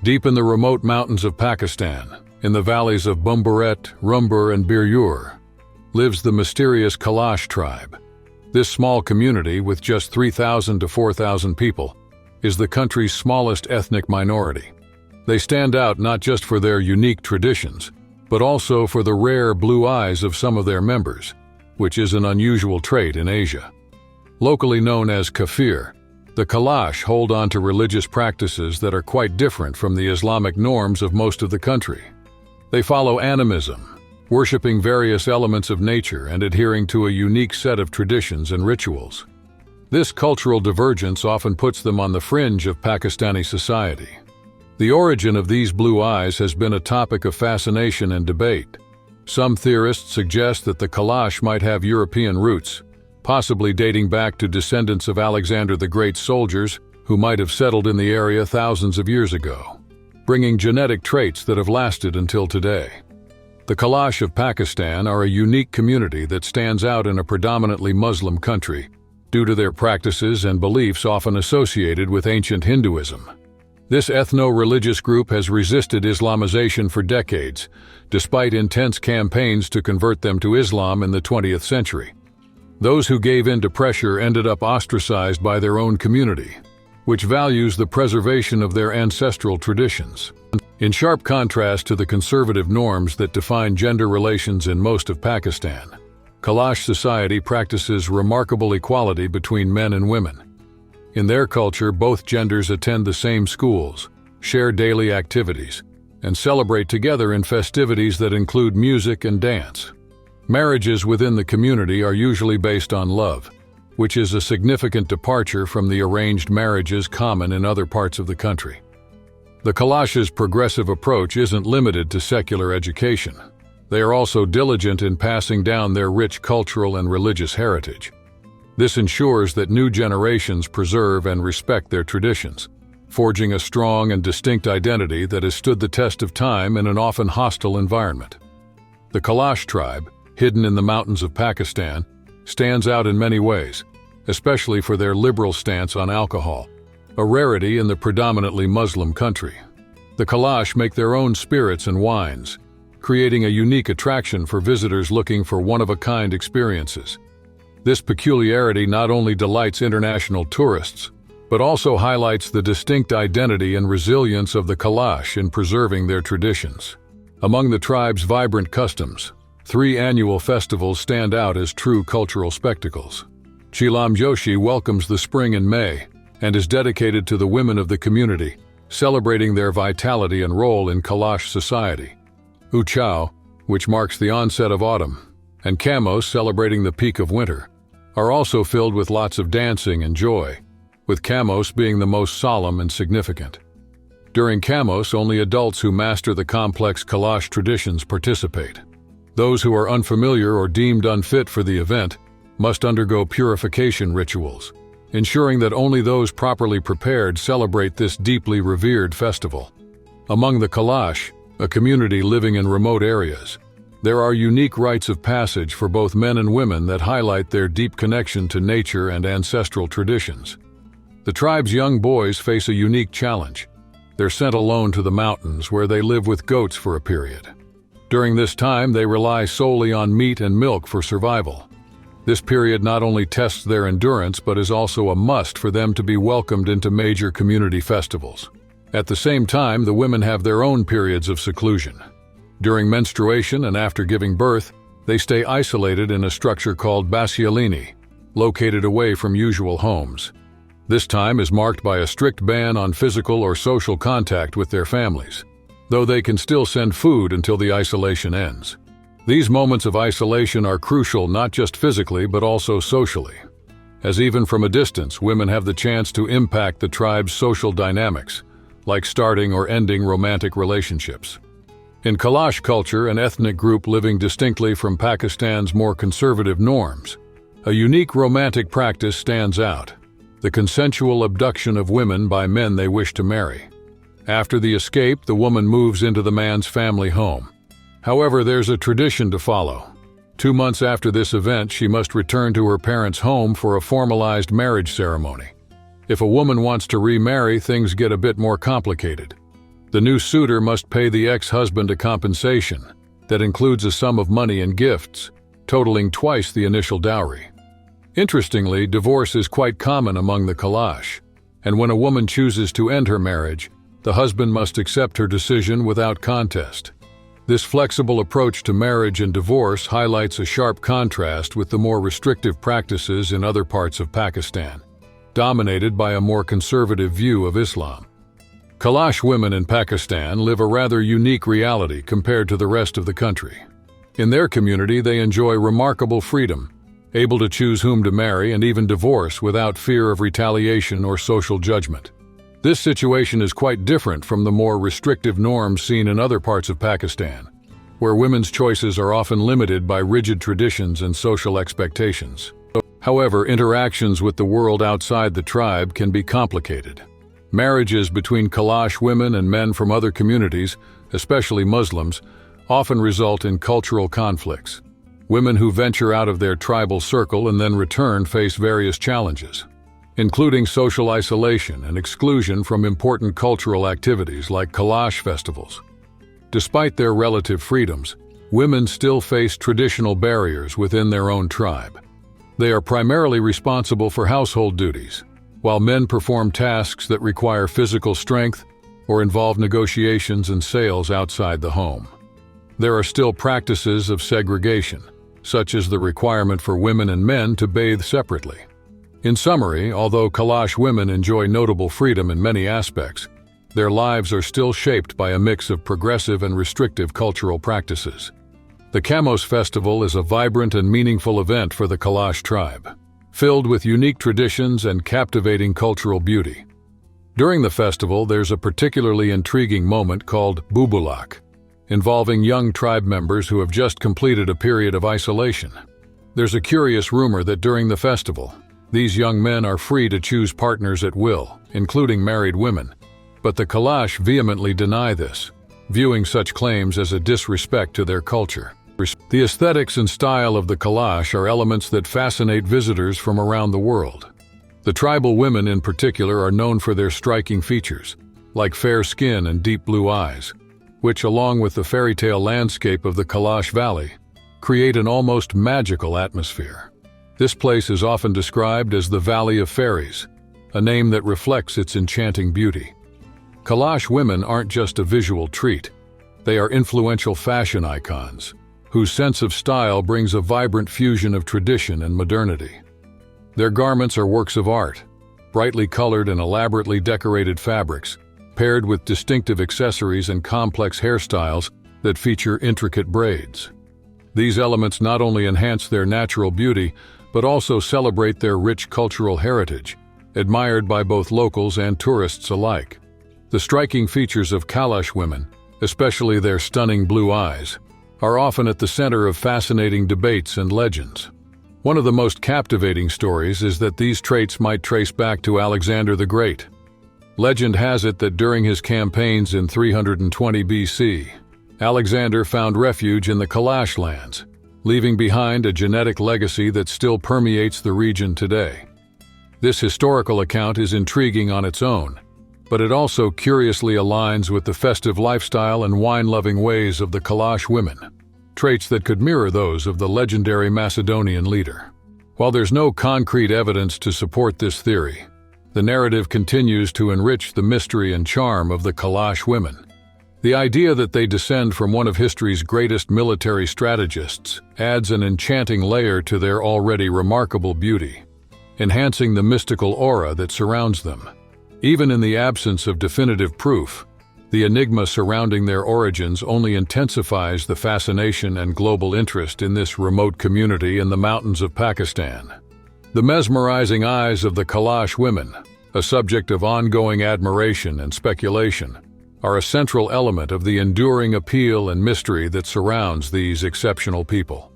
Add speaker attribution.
Speaker 1: Deep in the remote mountains of Pakistan, in the valleys of Bumburet, Rumbur, and Biryur, lives the mysterious Kalash tribe. This small community, with just 3,000 to 4,000 people, is the country's smallest ethnic minority. They stand out not just for their unique traditions, but also for the rare blue eyes of some of their members, which is an unusual trait in Asia. Locally known as kafir, the Kalash hold on to religious practices that are quite different from the Islamic norms of most of the country. They follow animism, worshipping various elements of nature and adhering to a unique set of traditions and rituals. This cultural divergence often puts them on the fringe of Pakistani society. The origin of these blue eyes has been a topic of fascination and debate. Some theorists suggest that the Kalash might have European roots, possibly dating back to descendants of Alexander the Great's soldiers who might have settled in the area thousands of years ago, bringing genetic traits that have lasted until today. The Kalash of Pakistan are a unique community that stands out in a predominantly Muslim country due to their practices and beliefs often associated with ancient Hinduism. This ethno-religious group has resisted Islamization for decades, despite intense campaigns to convert them to Islam in the 20th century. Those who gave in to pressure ended up ostracized by their own community, which values the preservation of their ancestral traditions. In sharp contrast to the conservative norms that define gender relations in most of Pakistan, Kalash society practices remarkable equality between men and women. In their culture, both genders attend the same schools, share daily activities, and celebrate together in festivities that include music and dance. Marriages within the community are usually based on love, which is a significant departure from the arranged marriages common in other parts of the country. The Kalash's progressive approach isn't limited to secular education. They are also diligent in passing down their rich cultural and religious heritage. This ensures that new generations preserve and respect their traditions, forging a strong and distinct identity that has stood the test of time in an often hostile environment. The Kalash tribe, hidden in the mountains of Pakistan, stands out in many ways, especially for their liberal stance on alcohol, a rarity in the predominantly Muslim country. The Kalash make their own spirits and wines, creating a unique attraction for visitors looking for one-of-a-kind experiences. This peculiarity not only delights international tourists, but also highlights the distinct identity and resilience of the Kalash in preserving their traditions. Among the tribe's vibrant customs, 3 annual festivals stand out as true cultural spectacles. Chilam Joshi welcomes the spring in May and is dedicated to the women of the community, celebrating their vitality and role in Kalash society. Uchao, which marks the onset of autumn, and Kamos, celebrating the peak of winter, are also filled with lots of dancing and joy, with Kamos being the most solemn and significant. During Kamos, only adults who master the complex Kalash traditions participate. Those who are unfamiliar or deemed unfit for the event must undergo purification rituals, ensuring that only those properly prepared celebrate this deeply revered festival. Among the Kalash, a community living in remote areas, there are unique rites of passage for both men and women that highlight their deep connection to nature and ancestral traditions. The tribe's young boys face a unique challenge. They're sent alone to the mountains where they live with goats for a period. During this time, they rely solely on meat and milk for survival. This period not only tests their endurance, but is also a must for them to be welcomed into major community festivals. At the same time, the women have their own periods of seclusion. During menstruation and after giving birth, they stay isolated in a structure called Basialini, located away from usual homes. This time is marked by a strict ban on physical or social contact with their families, though they can still send food until the isolation ends. These moments of isolation are crucial not just physically but also socially, as even from a distance, women have the chance to impact the tribe's social dynamics, like starting or ending romantic relationships. In Kalash culture, an ethnic group living distinctly from Pakistan's more conservative norms, a unique romantic practice stands out: the consensual abduction of women by men they wish to marry. After the escape, the woman moves into the man's family home. However, there's a tradition to follow. 2 months after this event, she must return to her parents' home for a formalized marriage ceremony. If a woman wants to remarry, things get a bit more complicated. The new suitor must pay the ex-husband a compensation that includes a sum of money and gifts, totaling twice the initial dowry. Interestingly, divorce is quite common among the Kalash, and when a woman chooses to end her marriage, the husband must accept her decision without contest. This flexible approach to marriage and divorce highlights a sharp contrast with the more restrictive practices in other parts of Pakistan, dominated by a more conservative view of Islam. Kalash women in Pakistan live a rather unique reality compared to the rest of the country. In their community, they enjoy remarkable freedom, able to choose whom to marry and even divorce without fear of retaliation or social judgment. This situation is quite different from the more restrictive norms seen in other parts of Pakistan, where women's choices are often limited by rigid traditions and social expectations. However, interactions with the world outside the tribe can be complicated. Marriages between Kalash women and men from other communities, especially Muslims, often result in cultural conflicts. Women who venture out of their tribal circle and then return face various challenges, including social isolation and exclusion from important cultural activities like Kalash festivals. Despite their relative freedoms, women still face traditional barriers within their own tribe. They are primarily responsible for household duties, while men perform tasks that require physical strength or involve negotiations and sales outside the home. There are still practices of segregation, such as the requirement for women and men to bathe separately. In summary, although Kalash women enjoy notable freedom in many aspects, their lives are still shaped by a mix of progressive and restrictive cultural practices. The Kamos Festival is a vibrant and meaningful event for the Kalash tribe, filled with unique traditions and captivating cultural beauty. During the festival, there's a particularly intriguing moment called Bubulak, involving young tribe members who have just completed a period of isolation. There's a curious rumor that during the festival, these young men are free to choose partners at will, including married women. But the Kalash vehemently deny this, viewing such claims as a disrespect to their culture. The aesthetics and style of the Kalash are elements that fascinate visitors from around the world. The tribal women in particular are known for their striking features, like fair skin and deep blue eyes, which, along with the fairy tale landscape of the Kalash Valley, create an almost magical atmosphere. This place is often described as the Valley of Fairies, a name that reflects its enchanting beauty. Kalash women aren't just a visual treat. They are influential fashion icons, whose sense of style brings a vibrant fusion of tradition and modernity. Their garments are works of art, brightly colored and elaborately decorated fabrics, paired with distinctive accessories and complex hairstyles that feature intricate braids. These elements not only enhance their natural beauty, but also celebrate their rich cultural heritage, admired by both locals and tourists alike. The striking features of Kalash women, especially their stunning blue eyes, are often at the center of fascinating debates and legends. One of the most captivating stories is that these traits might trace back to Alexander the Great. Legend has it that during his campaigns in 320 BC, Alexander found refuge in the Kalash lands, leaving behind a genetic legacy that still permeates the region today. This historical account is intriguing on its own, but it also curiously aligns with the festive lifestyle and wine-loving ways of the Kalash women, traits that could mirror those of the legendary Macedonian leader. While there's no concrete evidence to support this theory, the narrative continues to enrich the mystery and charm of the Kalash women. The idea that they descend from one of history's greatest military strategists adds an enchanting layer to their already remarkable beauty, enhancing the mystical aura that surrounds them. Even in the absence of definitive proof, the enigma surrounding their origins only intensifies the fascination and global interest in this remote community in the mountains of Pakistan. The mesmerizing eyes of the Kalash women, a subject of ongoing admiration and speculation, are a central element of the enduring appeal and mystery that surrounds these exceptional people.